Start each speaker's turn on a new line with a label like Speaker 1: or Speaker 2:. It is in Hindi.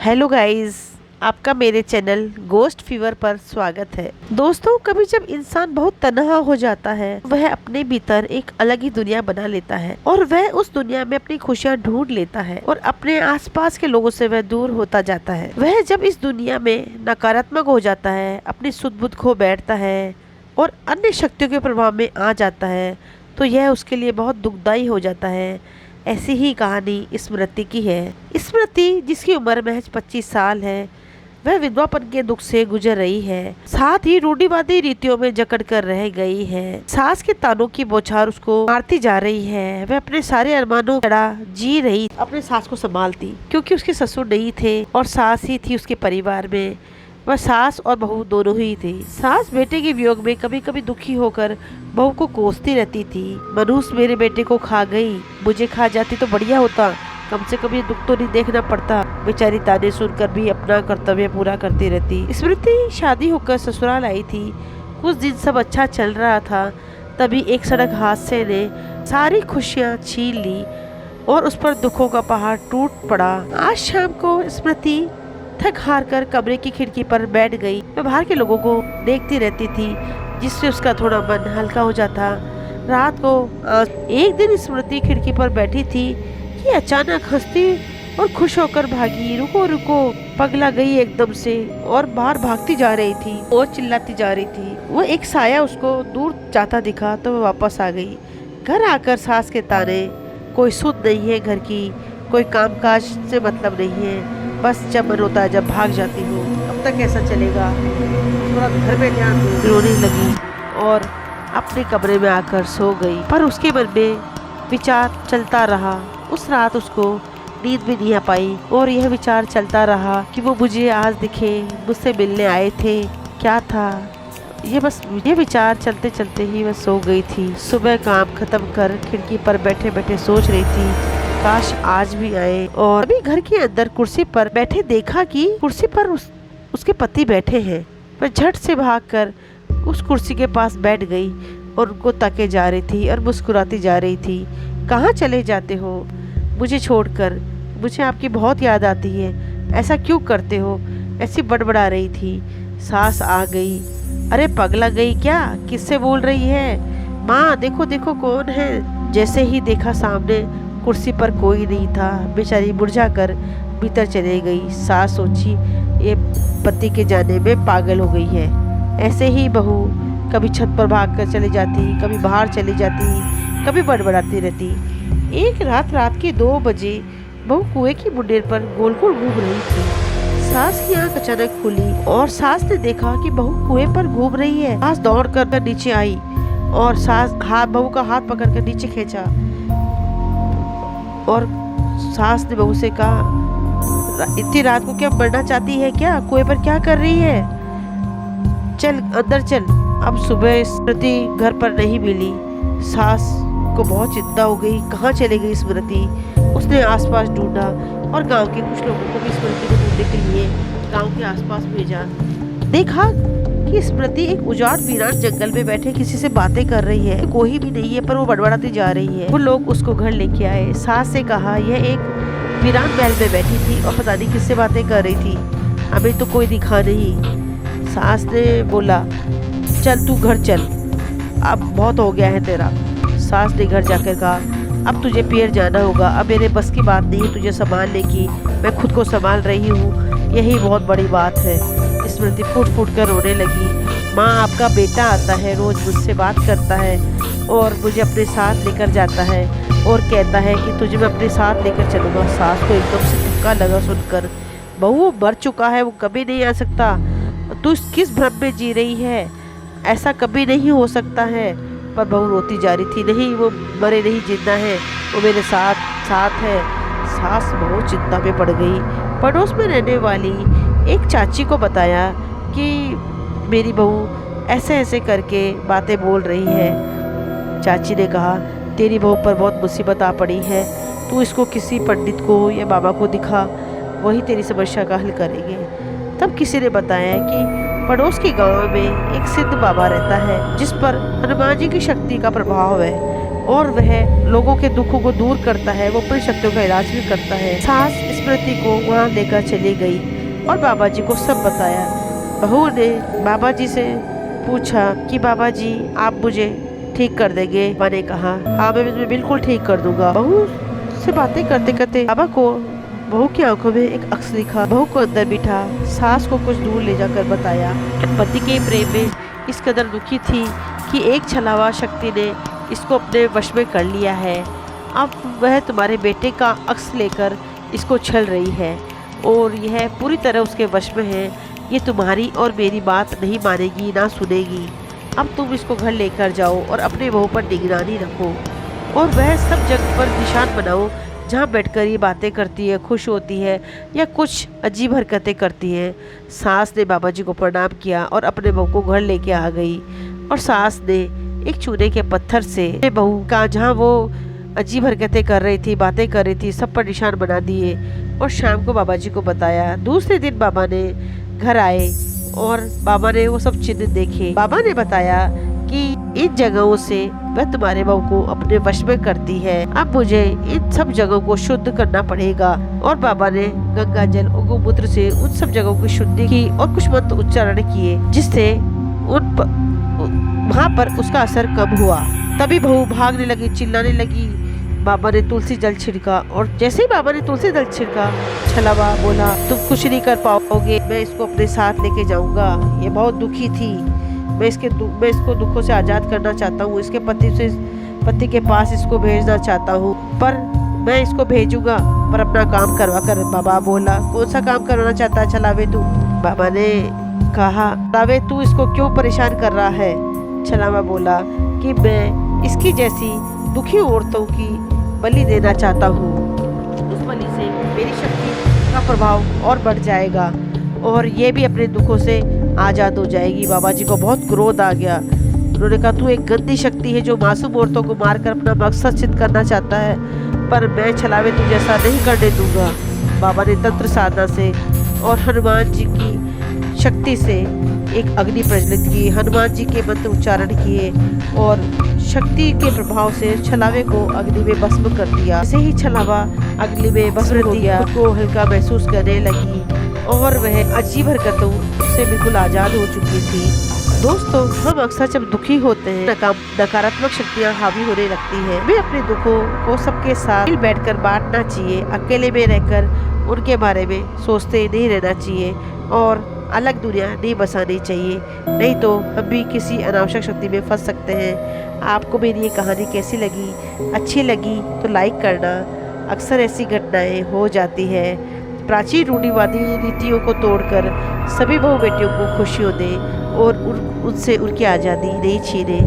Speaker 1: हेलो गाइस, आपका मेरे चैनल गोस्ट फीवर पर स्वागत है। दोस्तों, कभी जब इंसान बहुत तन्हा हो जाता है, वह अपने भीतर एक अलग ही दुनिया बना लेता है और वह उस दुनिया में अपनी खुशियाँ ढूंढ लेता है और अपने आसपास के लोगों से वह दूर होता जाता है। वह जब इस दुनिया में नकारात्मक हो जाता है, अपनी सुध बुध खो बैठता है और अन्य शक्तियों के प्रभाव में आ जाता है, तो यह उसके लिए बहुत दुखदाई हो जाता है। ऐसी ही कहानी स्मृति की है। स्मृति, जिसकी उम्र महज 25 साल है, वह विधवापन के दुख से गुजर रही है, साथ ही रूढ़िवादी रीतियों में जकड़ कर रह गई है। सास के तानों की बौछार उसको मारती जा रही है। वह अपने सारे अरमानों कड़ा जी रही, अपने सास को संभालती, क्योंकि उसके ससुर नहीं थे और सास ही थी उसके परिवार में। वह सास और बहू दोनों ही थी। सास बेटे के वियोग में कभी कभी दुखी होकर बहू को कोसती रहती थी। मनुष्य मेरे बेटे को खा गई, मुझे खा जाती तो बढ़िया होता, कम से कम ये दुख तो नहीं देखना पड़ता। बेचारी ताने सुनकर भी अपना कर्तव्य पूरा करती रहती। स्मृति शादी होकर ससुराल आई थी। कुछ दिन सब अच्छा चल रहा था, तभी एक सड़क हादसे ने सारी खुशियाँ छीन ली और उस पर दुखों का पहाड़ टूट पड़ा। आज शाम को स्मृति थक हार कर कमरे की खिड़की पर बैठ गई। वह बाहर के लोगों को देखती रहती थी, जिससे उसका थोड़ा मन हल्का हो जाता। रात को एक दिन स्मृति खिड़की पर बैठी थी कि अचानक हंसती और खुश होकर भागी। रुको रुको, पगला गई एकदम से, और बाहर भागती जा रही थी और चिल्लाती जा रही थी। वो एक साया उसको दूर जाता दिखा तो वह वापस आ गई। घर आकर सास के ताने, कोई सुध नहीं है घर की, कोई कामकाज से मतलब नहीं है, बस जब मन होता है जब भाग जाती हूँ। अब तक कैसा चलेगा? थोड़ा घर में ध्यान दो। रोने लगी और अपने कमरे में आकर सो गई। पर उसके मन में विचार चलता रहा। उस रात उसको नींद भी नहीं आ पाई और यह विचार चलता रहा कि वो मुझे आज दिखे, मुझसे मिलने आए थे, क्या था ये विचार चलते चलते ही वह सो गई थी। सुबह काम खत्म कर खिड़की पर बैठे बैठे सोच रही थी, काश आज भी आए। और अभी घर के अंदर कुर्सी पर बैठे देखा कि कुर्सी पर उसके पति बैठे हैं। वह झट से भागकर उस कुर्सी के पास बैठ गई और उनको ताके जा रही थी और मुस्कुराती जा रही थी। कहाँ चले जाते हो मुझे छोड़कर? मुझे आपकी बहुत याद आती है, ऐसा क्यों करते हो? ऐसी बड़बड़ा रही थी। सास आ गई। अरे पगला गई क्या? किससे बोल रही है? माँ देखो देखो कौन है। जैसे ही देखा सामने कुर्सी पर कोई नहीं था, बेचारी मुरझा कर भीतर चली गई। सास सोची, ये पति के जाने में पागल हो गई है। ऐसे ही बहू कभी छत पर भाग कर चली जाती, कभी बाहर चली जाती, कभी बड़बड़ाती रहती। एक रात के 2 बजे बहू कुएं की मुंडेर पर गोल गोल घूम रही थी। सास की आंख अचानक खुली और सास ने देखा कि बहू कुएं पर घूम रही है। सास दौड़ कर नीचे आई और सास बहू का हाथ पकड़कर नीचे खींचा और सास ने बहू से कहा, इतनी रात को क्या मरना चाहती है क्या? कुएं पर क्या कर रही है? चल अंदर चल। अब सुबह स्मृति घर पर नहीं मिली। सास को बहुत चिंता हो गई, कहाँ चले गई स्मृति? उसने आसपास ढूंढा और गांव के कुछ लोगों को भी स्मृति को ढूंढने के लिए गांव के आसपास भेजा। देखा कि स्मृति एक उजाड़ वीरान जंगल में बैठे किसी से बातें कर रही है। कोई भी नहीं है, पर वो बड़बड़ाती जा रही है। वो लोग उसको घर लेके आए। सास से कहा, यह एक वीरान महल में बैठी थी और पता नहीं किससे बातें कर रही थी, हमें तो कोई दिखा नहीं। सास ने बोला, चल तू घर चल, अब बहुत हो गया है तेरा। सास ने घर जाकर कहा, अब तुझे पियर जाना होगा, अब मेरे बस की बात नहीं है तुझे संभालने की, मैं खुद को संभाल रही हूँ, यही बहुत बड़ी बात है। स्मृति फूट फूट कर रोने लगी। माँ, आपका बेटा आता है, रोज मुझसे बात करता है और मुझे अपने साथ लेकर जाता है और कहता है कि तुझे मैं अपने साथ लेकर चलूँगा। सास को एकदम से धक्का लगा सुनकर। बहू, वो मर चुका है, वो कभी नहीं आ सकता। तू किस भ्रम में जी रही है? ऐसा कभी नहीं हो सकता है। पर बहू रोती जा रही थी, नहीं वो मरे नहीं, जिंदा है, वो मेरे साथ है। सास बहुत चिंता में पड़ गई। पड़ोस में रहने वाली एक चाची को बताया कि मेरी बहू ऐसे ऐसे करके बातें बोल रही है। चाची ने कहा, तेरी बहू पर बहुत मुसीबत आ पड़ी है, तू इसको किसी पंडित को या बाबा को दिखा, वही तेरी समस्या का हल करेंगे। तब किसी ने बताया कि पड़ोस के गांव में एक सिद्ध बाबा रहता है, जिस पर हनुमान जी की शक्ति का प्रभाव है। और वह लोगों के दुखों को दूर करता है, वो अपनी शक्तियों का इलाज भी करता है। सास स्मृति को वहाँ लेकर चली गई और बाबा जी को सब बताया। बहू ने बाबा जी से पूछा कि बाबा जी आप मुझे ठीक कर देंगे? बाबा ने कहा हाँ मैं बिल्कुल ठीक कर दूंगा। बहू से बातें करते करते बाबा को बहू की आंखों में एक अक्स दिखा। बहू को अंदर बिठा सास को कुछ दूर ले जाकर बताया। पति के प्रेम में इस कदर दुखी थी कि एक छलावा शक्ति ने इसको अपने वश में कर लिया है। अब वह तुम्हारे बेटे का अक्स लेकर इसको छल रही है और यह पूरी तरह उसके वश में है। ये तुम्हारी और मेरी बात नहीं मानेगी, ना सुनेगी। अब तुम इसको घर लेकर जाओ और अपने बहू पर निगरानी रखो और वह सब जगह पर निशान बनाओ जहाँ बैठकर ये बातें करती है, खुश होती है या कुछ अजीब हरकतें करती है। सास ने बाबा जी को प्रणाम किया और अपने बहू को घर लेके आ गई और सास ने एक चूने के पत्थर से बहू का जहाँ वो अजीब हरकतें कर रही थी, बातें कर रही थी, सब पर निशान बना दिए और शाम को बाबा जी को बताया। दूसरे दिन बाबा ने घर आए और बाबा ने वो सब चिन्ह देखे। बाबा ने बताया कि इन जगहों से वह तुम्हारे बहू को अपने वश में करती है। अब मुझे इन सब जगहों को शुद्ध करना पड़ेगा। और बाबा ने गंगा जल और गोमूत्र से उन सब जगहों की शुद्धि की और कुछ मंत्र उच्चारण किए जिससे वहाँ पर उसका असर कम हुआ। तभी बहू भागने लगी, चिल्लाने लगी। बाबा ने तुलसी जल छिड़का और जैसे ही बाबा ने तुलसी जल छिड़का, छलावा बोला तुम कुछ नहीं कर पाओगे, मैं इसको अपने साथ लेके जाऊंगा। ये बहुत दुखी थी, मैं इसको दुखों से आज़ाद करना चाहता हूँ, इसके पति के पास इसको भेजना चाहता हूँ, पर मैं इसको भेजूंगा पर अपना काम करवा कर। बाबा बोला कौन सा काम करवाना चाहता है छलावे तू? बाबा ने कहा छलावे तू इसको क्यों परेशान कर रहा है? छलावा बोला कि मैं इसकी जैसी दुखी औरतों की बलि देना चाहता हूँ। उस बलि से मेरी शक्ति का प्रभाव और बढ़ जाएगा और ये भी अपने दुखों से आज़ाद हो जाएगी। बाबा जी को बहुत क्रोध आ गया। उन्होंने कहा तू एक गंदी शक्ति है जो मासूम औरतों को मारकर अपना मकसद सिद्ध करना चाहता है, पर मैं छलावे तुझे ऐसा नहीं करने दूंगा। बाबा ने तंत्र साधना से और हनुमान जी की शक्ति से एक अग्नि प्रज्वलित की, हनुमान जी के मंत्र उच्चारण किए और शक्ति के प्रभाव से छलावे को अग्नि में भस्म कर दिया। जैसे ही छलावा अग्नि में भस्म हो गया, को हल्का महसूस करने लगी और वह अजीब हरकतों से बिल्कुल आज़ाद हो चुकी थी। दोस्तों, हम अक्सर जब दुखी होते हैं नकारात्मक शक्तियाँ हावी होने लगती हैं। हमें अपने दुखों को सबके साथ मिल बैठकर बांटना चाहिए, अकेले में रहकर उनके बारे में सोचते नहीं रहना चाहिए और अलग दुनिया नहीं बसानी चाहिए, नहीं तो हम भी किसी अनावश्यक शक्ति में फंस सकते हैं। आपको मेरी ये कहानी कैसी लगी? अच्छी लगी तो लाइक करना। अक्सर ऐसी घटनाएं हो जाती है। प्राचीन रूढ़िवादी नीतियों को तोड़कर सभी बहु बेटियों को खुशियों दें और उनसे उनकी आज़ादी नहीं छीने।